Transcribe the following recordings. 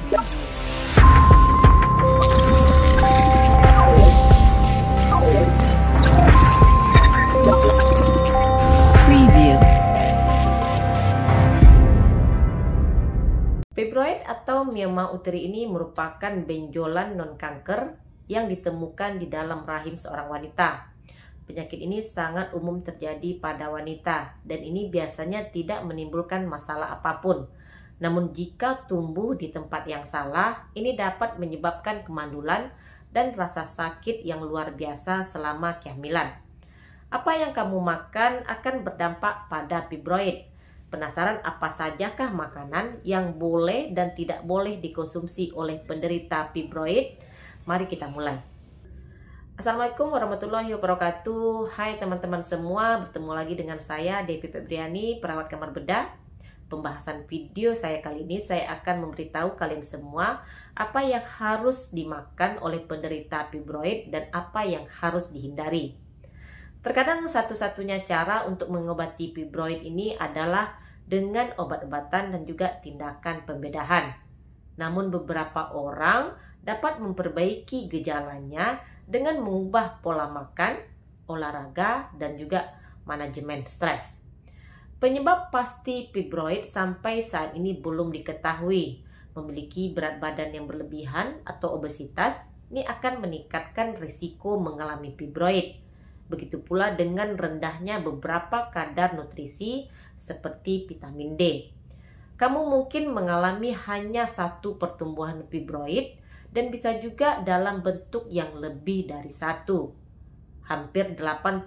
Fibroid atau mioma uteri ini merupakan benjolan non-kanker yang ditemukan di dalam rahim seorang wanita. Penyakit ini sangat umum terjadi pada wanita dan ini biasanya tidak menimbulkan masalah apapun. Namun jika tumbuh di tempat yang salah, ini dapat menyebabkan kemandulan dan rasa sakit yang luar biasa selama kehamilan. Apa yang kamu makan akan berdampak pada fibroid. Penasaran apa sajakah makanan yang boleh dan tidak boleh dikonsumsi oleh penderita fibroid? Mari kita mulai. Assalamualaikum warahmatullahi wabarakatuh. Hai teman-teman semua, bertemu lagi dengan saya Devi Febriani, perawat kamar bedah. Pembahasan video saya kali ini saya akan memberitahu kalian semua apa yang harus dimakan oleh penderita fibroid dan apa yang harus dihindari. Terkadang satu-satunya cara untuk mengobati fibroid ini adalah dengan obat-obatan dan juga tindakan pembedahan. Namun beberapa orang dapat memperbaiki gejalanya dengan mengubah pola makan, olahraga, dan juga manajemen stres. Penyebab pasti fibroid sampai saat ini belum diketahui. Memiliki berat badan yang berlebihan atau obesitas, ini akan meningkatkan risiko mengalami fibroid. Begitu pula dengan rendahnya beberapa kadar nutrisi seperti vitamin D. Kamu mungkin mengalami hanya satu pertumbuhan fibroid dan bisa juga dalam bentuk yang lebih dari satu. Hampir 80%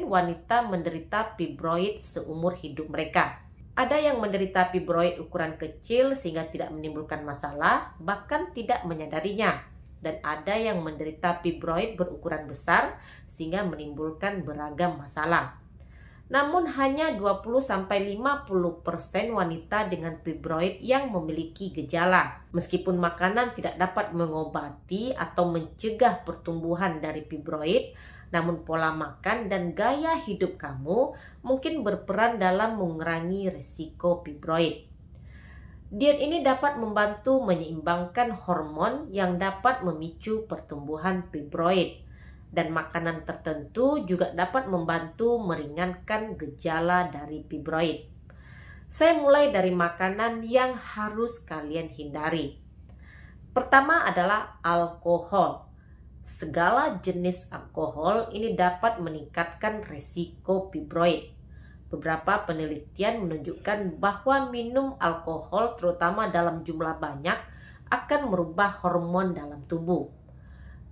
wanita menderita fibroid seumur hidup mereka. Ada yang menderita fibroid ukuran kecil sehingga tidak menimbulkan masalah, bahkan tidak menyadarinya. Dan ada yang menderita fibroid berukuran besar sehingga menimbulkan beragam masalah. Namun hanya 20-50% wanita dengan fibroid yang memiliki gejala. Meskipun makanan tidak dapat mengobati atau mencegah pertumbuhan dari fibroid, namun pola makan dan gaya hidup kamu mungkin berperan dalam mengurangi risiko fibroid. Diet ini dapat membantu menyeimbangkan hormon yang dapat memicu pertumbuhan fibroid. Dan makanan tertentu juga dapat membantu meringankan gejala dari fibroid. Saya mulai dari makanan yang harus kalian hindari. Pertama adalah alkohol. Segala jenis alkohol ini dapat meningkatkan risiko fibroid. Beberapa penelitian menunjukkan bahwa minum alkohol terutama dalam jumlah banyak akan merubah hormon dalam tubuh.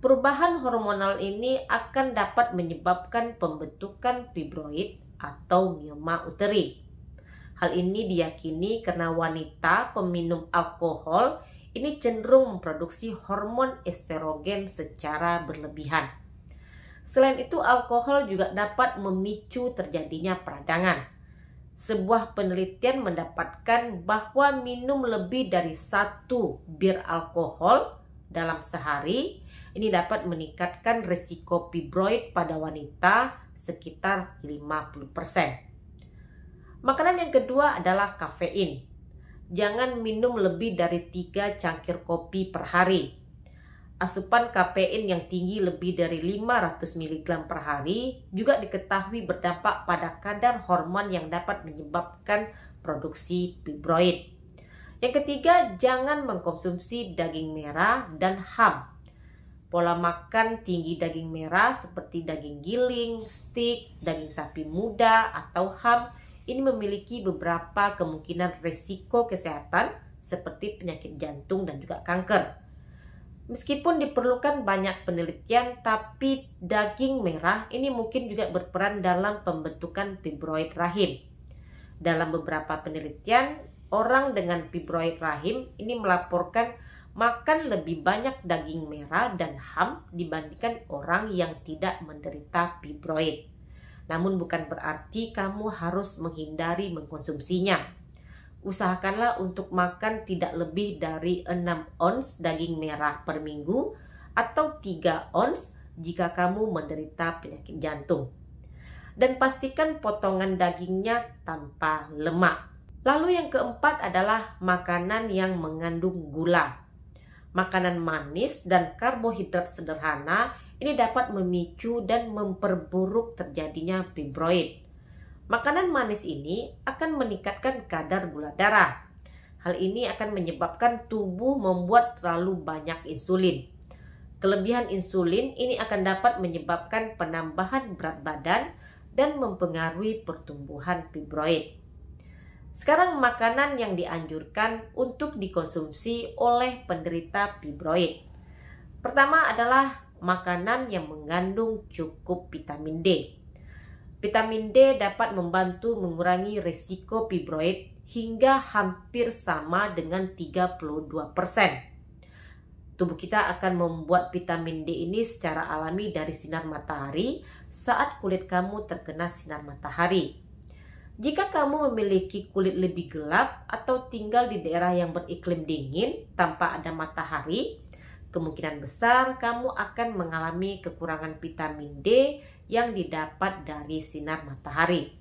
Perubahan hormonal ini akan dapat menyebabkan pembentukan fibroid atau mioma uteri. Hal ini diyakini karena wanita peminum alkohol ini cenderung memproduksi hormon estrogen secara berlebihan. Selain itu, alkohol juga dapat memicu terjadinya peradangan. Sebuah penelitian mendapatkan bahwa minum lebih dari 1 bir alkohol dalam sehari ini dapat meningkatkan risiko fibroid pada wanita sekitar 50%. Makanan yang kedua adalah kafein. Jangan minum lebih dari 3 cangkir kopi per hari. Asupan kafein yang tinggi lebih dari 500 mg per hari juga diketahui berdampak pada kadar hormon yang dapat menyebabkan produksi fibroid. Yang ketiga, jangan mengkonsumsi daging merah dan ham. Pola makan tinggi daging merah seperti daging giling, steak, daging sapi muda, atau ham ini memiliki beberapa kemungkinan risiko kesehatan seperti penyakit jantung dan juga kanker. Meskipun diperlukan banyak penelitian, tapi daging merah ini mungkin juga berperan dalam pembentukan fibroid rahim. Dalam beberapa penelitian, orang dengan fibroid rahim ini melaporkan makan lebih banyak daging merah dan ham dibandingkan orang yang tidak menderita fibroid. Namun bukan berarti kamu harus menghindari mengkonsumsinya. Usahakanlah untuk makan tidak lebih dari 6 ons daging merah per minggu atau 3 ons jika kamu menderita penyakit jantung. Dan pastikan potongan dagingnya tanpa lemak. Lalu yang keempat adalah makanan yang mengandung gula. Makanan manis dan karbohidrat sederhana ini dapat memicu dan memperburuk terjadinya fibroid. Makanan manis ini akan meningkatkan kadar gula darah. Hal ini akan menyebabkan tubuh membuat terlalu banyak insulin. Kelebihan insulin ini akan dapat menyebabkan penambahan berat badan dan mempengaruhi pertumbuhan fibroid. Sekarang makanan yang dianjurkan untuk dikonsumsi oleh penderita fibroid. Pertama adalah makanan yang mengandung cukup vitamin D. Vitamin D dapat membantu mengurangi risiko fibroid hingga hampir sama dengan 32%. Tubuh kita akan membuat vitamin D ini secara alami dari sinar matahari saat kulit kamu terkena sinar matahari. Jika kamu memiliki kulit lebih gelap atau tinggal di daerah yang beriklim dingin tanpa ada matahari, kemungkinan besar kamu akan mengalami kekurangan vitamin D yang didapat dari sinar matahari.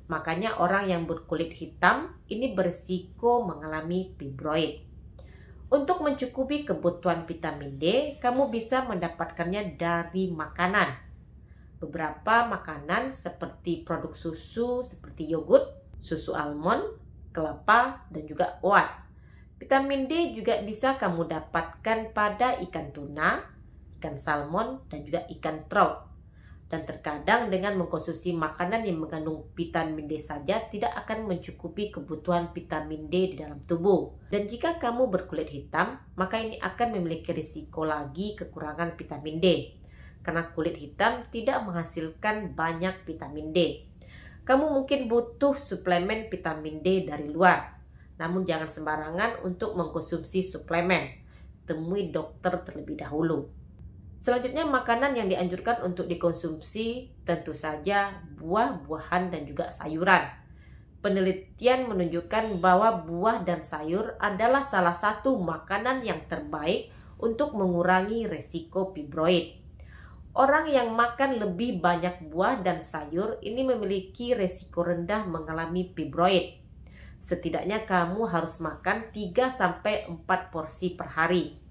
Makanya orang yang berkulit hitam ini berisiko mengalami fibroid. Untuk mencukupi kebutuhan vitamin D, kamu bisa mendapatkannya dari makanan. Beberapa makanan seperti produk susu seperti yogurt, susu almond, kelapa, dan juga oat. Vitamin D juga bisa kamu dapatkan pada ikan tuna, ikan salmon, dan juga ikan trout. Dan terkadang dengan mengkonsumsi makanan yang mengandung vitamin D saja tidak akan mencukupi kebutuhan vitamin D di dalam tubuh. Dan jika kamu berkulit hitam, maka ini akan memiliki risiko lagi kekurangan vitamin D. Karena kulit hitam tidak menghasilkan banyak vitamin D. Kamu mungkin butuh suplemen vitamin D dari luar. Namun jangan sembarangan untuk mengkonsumsi suplemen. Temui dokter terlebih dahulu. Selanjutnya makanan yang dianjurkan untuk dikonsumsi tentu saja buah-buahan dan juga sayuran. Penelitian menunjukkan bahwa buah dan sayur adalah salah satu makanan yang terbaik untuk mengurangi risiko fibroid. Orang yang makan lebih banyak buah dan sayur ini memiliki risiko rendah mengalami fibroid. Setidaknya kamu harus makan 3-4 porsi per hari.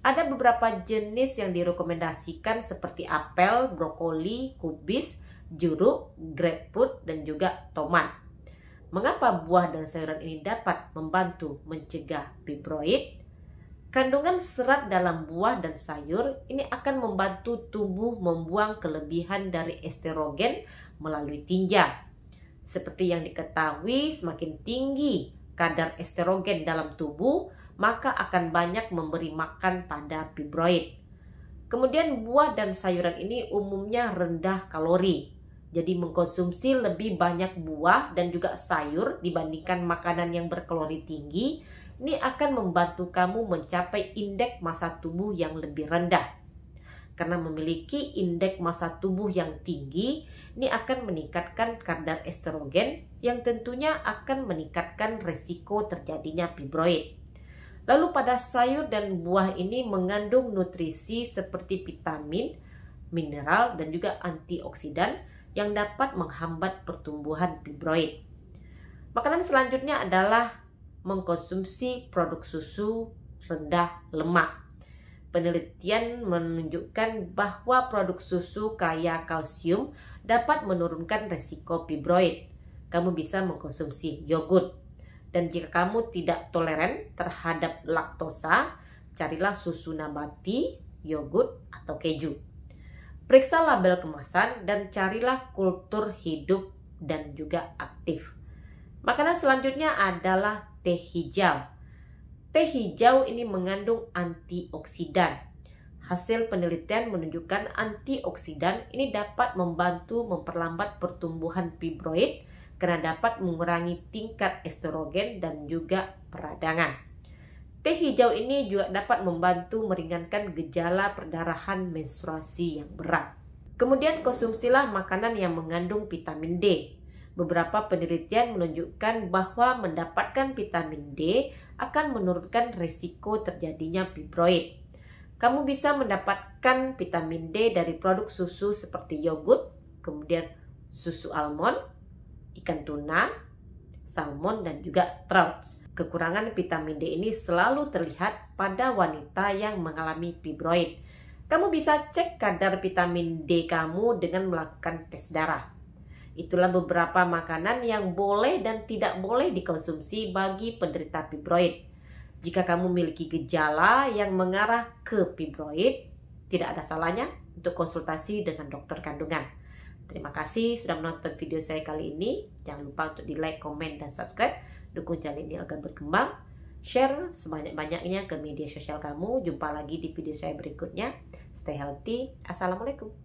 Ada beberapa jenis yang direkomendasikan seperti apel, brokoli, kubis, jeruk, grapefruit, dan juga tomat. Mengapa buah dan sayuran ini dapat membantu mencegah fibroid? Kandungan serat dalam buah dan sayur ini akan membantu tubuh membuang kelebihan dari estrogen melalui tinja. Seperti yang diketahui, semakin tinggi kadar estrogen dalam tubuh, maka akan banyak memberi makan pada fibroid. Kemudian buah dan sayuran ini umumnya rendah kalori. Jadi mengkonsumsi lebih banyak buah dan juga sayur dibandingkan makanan yang berkalori tinggi, ini akan membantu kamu mencapai indeks massa tubuh yang lebih rendah. Karena memiliki indeks massa tubuh yang tinggi, ini akan meningkatkan kadar estrogen yang tentunya akan meningkatkan risiko terjadinya fibroid. Lalu pada sayur dan buah ini mengandung nutrisi seperti vitamin, mineral, dan juga antioksidan yang dapat menghambat pertumbuhan fibroid. Makanan selanjutnya adalah mengkonsumsi produk susu rendah lemak. Penelitian menunjukkan bahwa produk susu kaya kalsium dapat menurunkan risiko fibroid. Kamu bisa mengkonsumsi yogurt. Dan jika kamu tidak toleran terhadap laktosa, carilah susu nabati, yogurt, atau keju. Periksa label kemasan dan carilah kultur hidup dan juga aktif. Makanan selanjutnya adalah teh hijau. Teh hijau ini mengandung antioksidan. Hasil penelitian menunjukkan antioksidan ini dapat membantu memperlambat pertumbuhan fibroid karena dapat mengurangi tingkat estrogen dan juga peradangan. Teh hijau ini juga dapat membantu meringankan gejala perdarahan menstruasi yang berat. Kemudian konsumsilah makanan yang mengandung vitamin D. Beberapa penelitian menunjukkan bahwa mendapatkan vitamin D akan menurunkan risiko terjadinya fibroid. Kamu bisa mendapatkan vitamin D dari produk susu seperti yogurt, kemudian susu almond, ikan tuna, salmon, dan juga trout. Kekurangan vitamin D ini selalu terlihat pada wanita yang mengalami fibroid. Kamu bisa cek kadar vitamin D kamu dengan melakukan tes darah. Itulah beberapa makanan yang boleh dan tidak boleh dikonsumsi bagi penderita fibroid. Jika kamu memiliki gejala yang mengarah ke fibroid, tidak ada salahnya untuk konsultasi dengan dokter kandungan. Terima kasih sudah menonton video saya kali ini. Jangan lupa untuk di like, komen, dan subscribe. Dukung channel ini agar berkembang. Share sebanyak-banyaknya ke media sosial kamu. Jumpa lagi di video saya berikutnya. Stay healthy. Assalamualaikum.